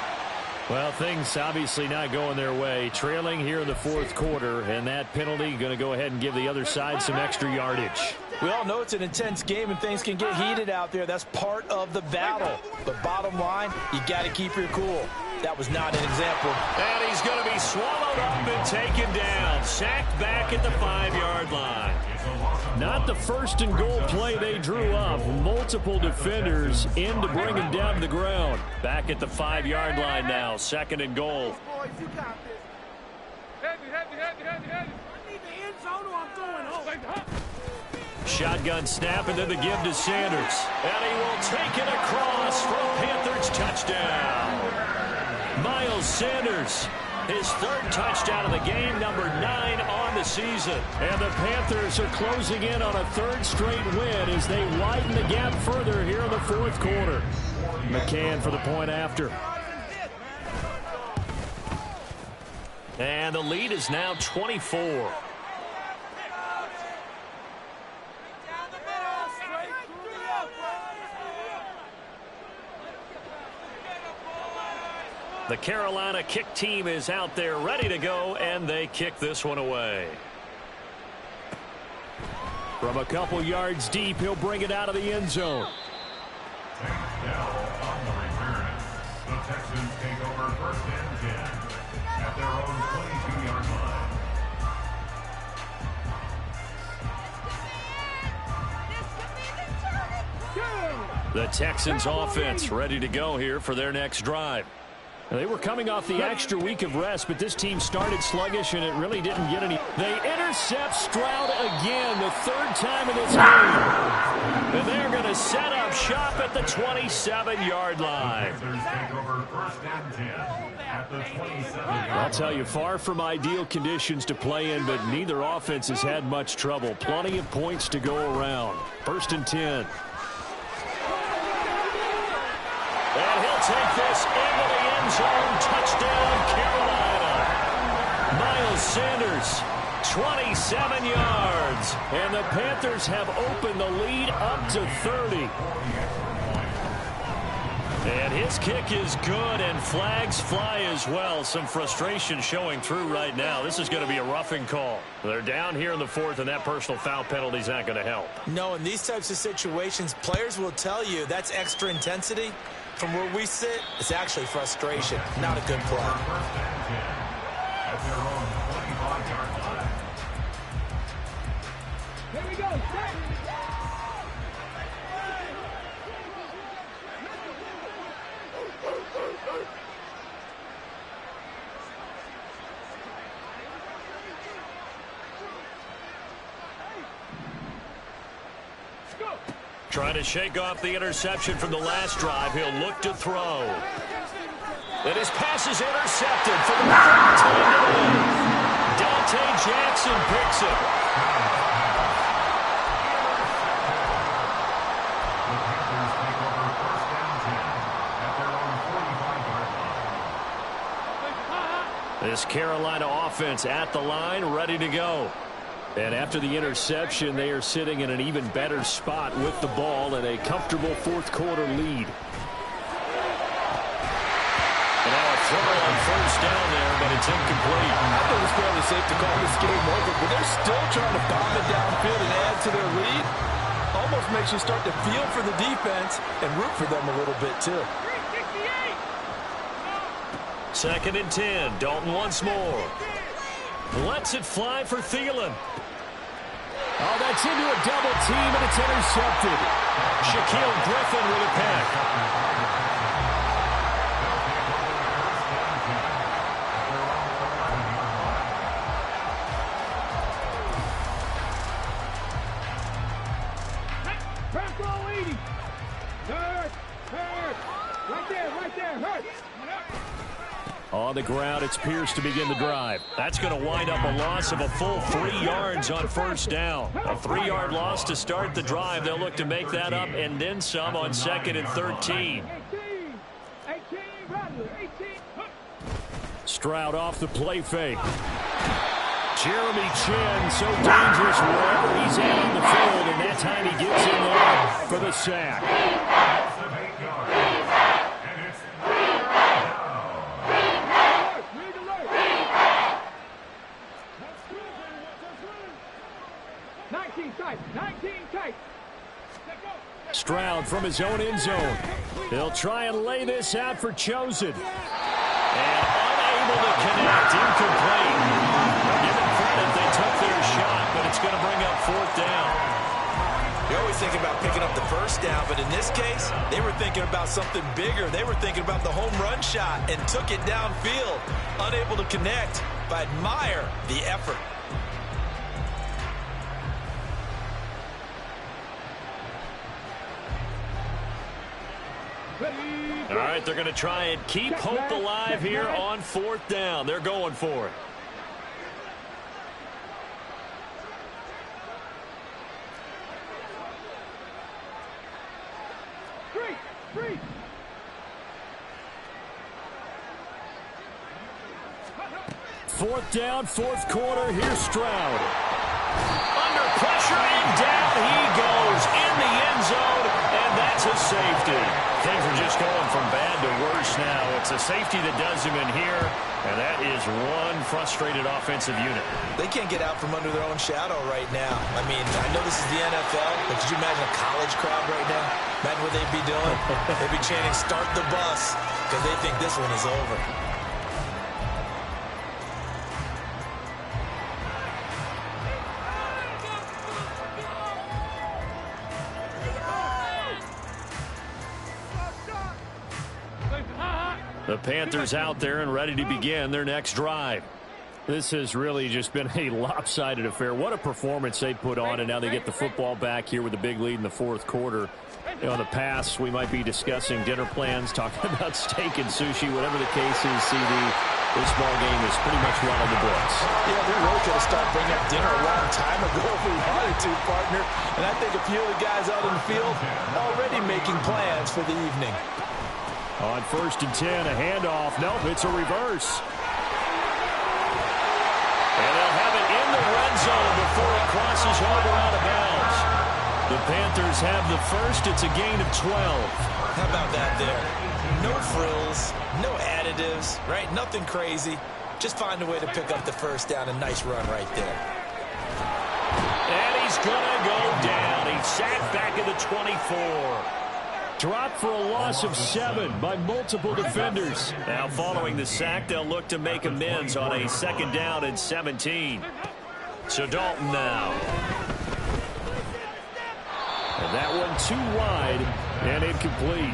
Well, things obviously not going their way. Trailing here in the 4th quarter, and that penalty going to go ahead and give the other side some extra yardage. We all know it's an intense game and things can get heated out there. That's part of the battle. But bottom line, you got to keep your cool. That was not an example. And he's going to be swallowed up and taken down. Sacked back at the 5-yard line. Not the 1st and goal play they drew up. Multiple defenders in to bring him down to the ground. Back at the 5-yard line now. 2nd and goal. Shotgun snap, and then the give to Sanders. And he will take it across for a Panthers touchdown. Miles Sanders, his 3rd touchdown of the game, number 9 on the season. And the Panthers are closing in on a 3rd straight win as they widen the gap further here in the 4th quarter. McCann for the point after. And the lead is now 24. The Carolina kick team is out there ready to go, and they kick this one away. From a couple yards deep, he'll bring it out of the end zone. Now on the return, the Texans take over 1st and 10 at their own 22-yard line. The Texans offense ready to go here for their next drive. They were coming off the extra week of rest, but this team started sluggish, and it really didn't get any. They intercept Stroud again, the 3rd time in this game. And they're going to set up shop at the 27-yard line. I'll tell you, far from ideal conditions to play in, but neither offense has had much trouble. Plenty of points to go around. 1st and 10. And he'll take this into the end zone. Touchdown, Carolina. Miles Sanders, 27 yards. And the Panthers have opened the lead up to 30. And his kick is good, and flags fly as well. Some frustration showing through right now. This is going to be a roughing call. They're down here in the 4th, and that personal foul penalty is not going to help. No, in these types of situations, players will tell you that's extra intensity. From where we sit, it's actually frustration. Not a good play. At their own 25-yard line. Here we go. Trying to shake off the interception from the last drive. He'll look to throw. And his pass is intercepted for the 3rd time today. Dante Jackson picks it. The Panthers take over 1st and 10 at their own 45-yard line. This Carolina offense at the line, ready to go. And after the interception, they are sitting in an even better spot with the ball and a comfortable fourth quarter lead. And now a throw on first down there, but it's incomplete. I think it's fairly safe to call this game over, but they're still trying to bomb it downfield and add to their lead. Almost makes you start to feel for the defense and root for them a little bit, too. 2nd and 10. Dalton once more. Lets it fly for Thielen. Oh, that's into a double team, and it's intercepted. Shaquille Griffin with a pick. Press all 80. Hurt. Right there, hurt. On the ground, it's Pierce to begin the drive. That's going to wind up a loss of a full 3 yards on first down. A 3-yard loss to start the drive. They'll look to make that up and then some on 2nd and 13. 18, Stroud off the play fake. Jeremy Chin, so dangerous wherever he's at on the field, and that time he gets in there for the sack. Stroud from his own end zone. He'll try and lay this out for Chosen. And unable to connect, incomplete. Give them credit, they took their shot, but it's going to bring up 4th down. You're always thinking about picking up the first down, but in this case, they were thinking about something bigger. They were thinking about the home run shot and took it downfield. Unable to connect, but admire the effort. All right, they're going to try and keep hope alive here on 4th down. They're going for it. Three. 4th down, 4th quarter. Here's Stroud. Under pressure and down he goes in the end zone, and that's a safety. Things are just going from bad to worse now. It's a safety that does him in here, and that is one frustrated offensive unit. They can't get out from under their own shadow right now. I mean, I know this is the NFL, but could you imagine a college crowd right now? Imagine what they'd be doing. They'd be chanting, "Start the bus," because they think this one is over. The Panthers out there and ready to begin their next drive. This has really just been a lopsided affair. What a performance they put on, and now they get the football back here with a big lead in the 4th quarter. You know, in the past, we might be discussing dinner plans, talking about steak and sushi, whatever the case is, CD. This ball game is pretty much run on the books. Yeah, we really could have started bringing up dinner a long time ago if we wanted to, partner. And I think a few of the guys out in the field already making plans for the evening. On 1st and 10, a handoff. Nope, it's a reverse. And they'll have it in the red zone before it crosses over out of bounds. The Panthers have the first. It's a gain of 12. How about that there? No frills, no additives, right? Nothing crazy. Just find a way to pick up the first down. A nice run right there. And he's going to go down. He's sacked back at the 24. Dropped for a loss of 7 by multiple defenders. Now following the sack, they'll look to make amends on a 2nd down and 17. So Dalton now. And that one too wide and incomplete.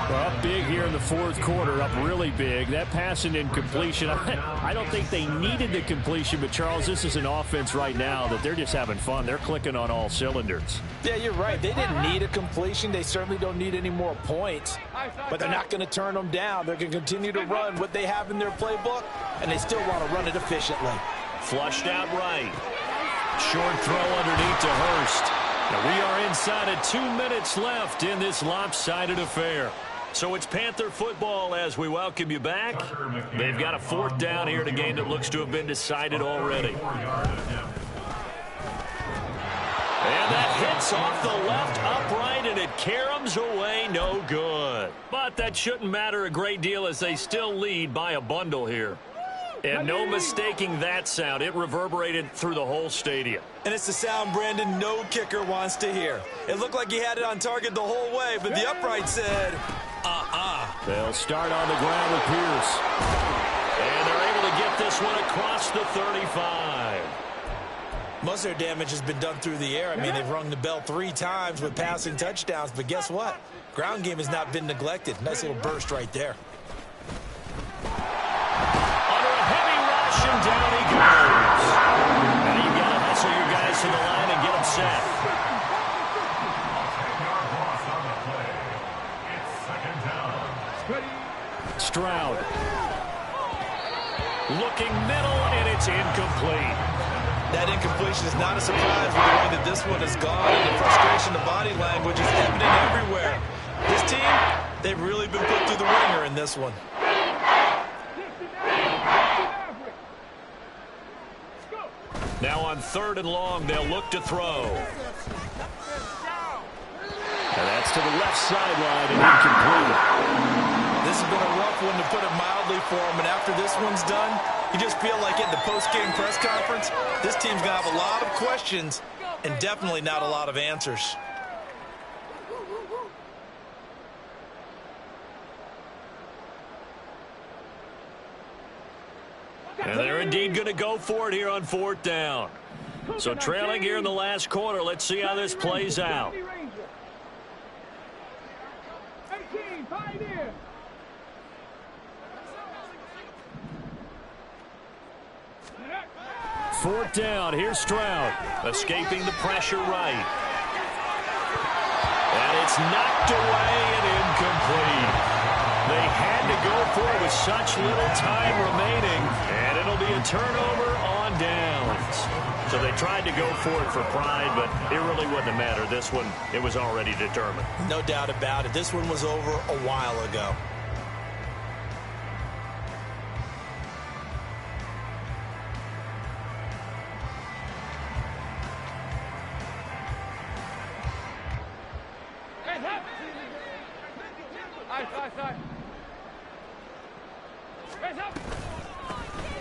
Well, up big here in the 4th quarter, up really big. That pass and incompletion, I don't think they needed the completion, but Charles, this is an offense right now that they're just having fun. They're clicking on all cylinders. Yeah, you're right. They didn't need a completion. They certainly don't need any more points, but they're not going to turn them down. They're going to continue to run what they have in their playbook, and they still want to run it efficiently. Flushed out right. Short throw underneath to Hurst. Now we are inside of 2 minutes left in this lopsided affair. So it's Panther football as we welcome you back. They've got a 4th down here in a game that looks to have been decided already. And that hits off the left upright, and it caroms away no good. But that shouldn't matter a great deal as they still lead by a bundle here. And no mistaking that sound. It reverberated through the whole stadium. And it's the sound, Brandon, no kicker wants to hear. It looked like he had it on target the whole way, but the upright said, They'll start on the ground with Pierce. And they're able to get this one across the 35. Most of their damage has been done through the air. I mean, they've rung the bell 3 times with passing touchdowns, but guess what? Ground game has not been neglected. Nice little burst right there. Under a heavy rush, and down he goes. Now you've got to hustle your guys to the line and get them set. Stroud. Looking middle, and it's incomplete. That incompletion is not a surprise with the way that this one has gone, and the frustration, the body language is evident everywhere. This team, they've really been put through the ringer in this one. Now on 3rd and long, they'll look to throw. And that's to the left sideline and incomplete. This has been a rough one, to put it mildly, for him. And after this one's done, you just feel like in the post-game press conference, this team's going to have a lot of questions and definitely not a lot of answers. And they're indeed going to go for it here on 4th down. So trailing here in the last quarter, let's see how this plays out. 4th down. Here's Stroud. Escaping the pressure right. And it's knocked away and incomplete. They had to go for it with such little time remaining. And it'll be a turnover on downs. So they tried to go for it for pride, but it really wouldn't have mattered. This one, it was already determined. No doubt about it. This one was over a while ago.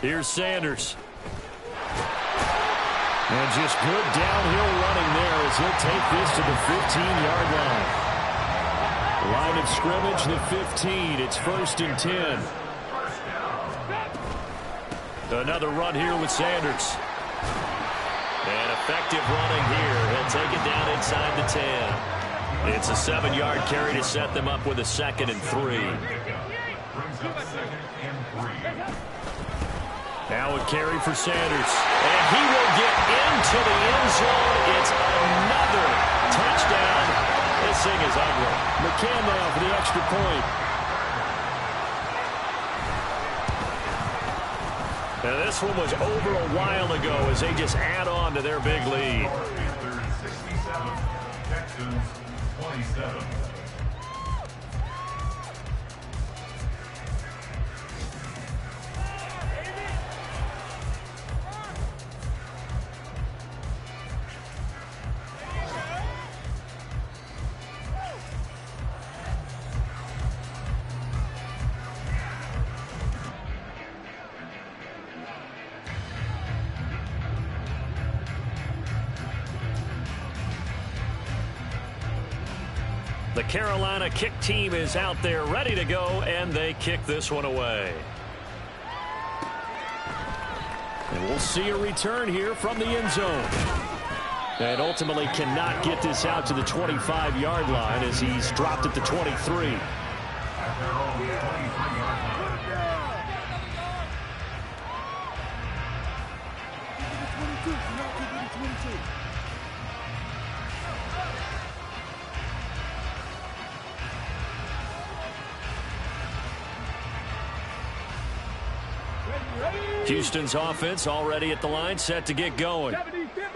Here's Sanders. And just good downhill running there as he'll take this to the 15-yard line. Line of scrimmage, the 15. It's 1st and 10. Another run here with Sanders. And effective running here. He'll take it down inside the 10. It's a 7-yard carry to set them up with a 2nd and 3. Now a carry for Sanders. And he will get into the end zone. It's another touchdown. This thing is ugly. McCann now for the extra point. Now this one was over a while ago as they just add on to their big lead. Panthers 67, Texans 27. The Carolina kick team is out there ready to go, and they kick this one away. And we'll see a return here from the end zone. And ultimately cannot get this out to the 25-yard line as he's dropped at the 23. Houston's offense already at the line, set to get going.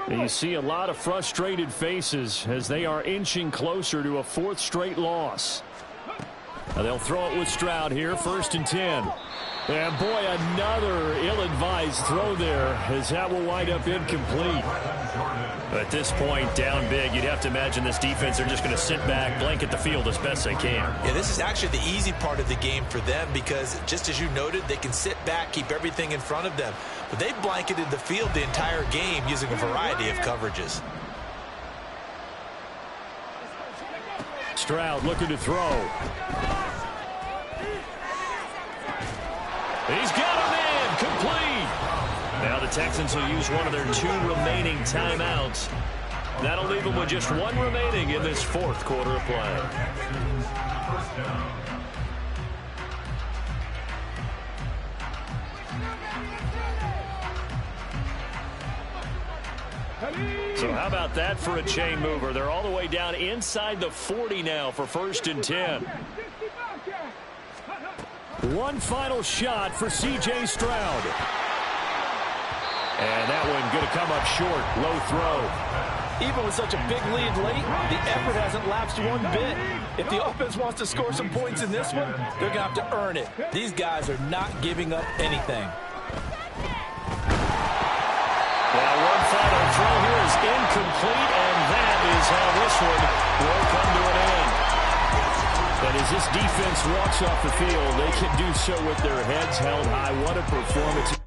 And you see a lot of frustrated faces as they are inching closer to a 4th straight loss. Now they'll throw it with Stroud here, 1st and 10. And, boy, another ill-advised throw there, as that will wind up incomplete. At this point, down big, you'd have to imagine this defense are just going to sit back, blanket the field as best they can. Yeah, this is actually the easy part of the game for them because, just as you noted, they can sit back, keep everything in front of them. But they blanketed the field the entire game using a variety of coverages. Stroud looking to throw. He's got him in, complete. Now the Texans will use one of their 2 remaining timeouts. That'll leave them with just 1 remaining in this 4th quarter of play. So how about that for a chain mover? They're all the way down inside the 40 now for 1st and 10. One final shot for C.J. Stroud. And that one going to come up short. Low throw. Even with such a big lead late, the effort hasn't lapsed one bit. If the offense wants to score some points in this one, they're going to have to earn it. These guys are not giving up anything. Well, one final throw here is incomplete, and that is how this one will come to an end. And as this defense walks off the field, they can do so with their heads held high. What a performance.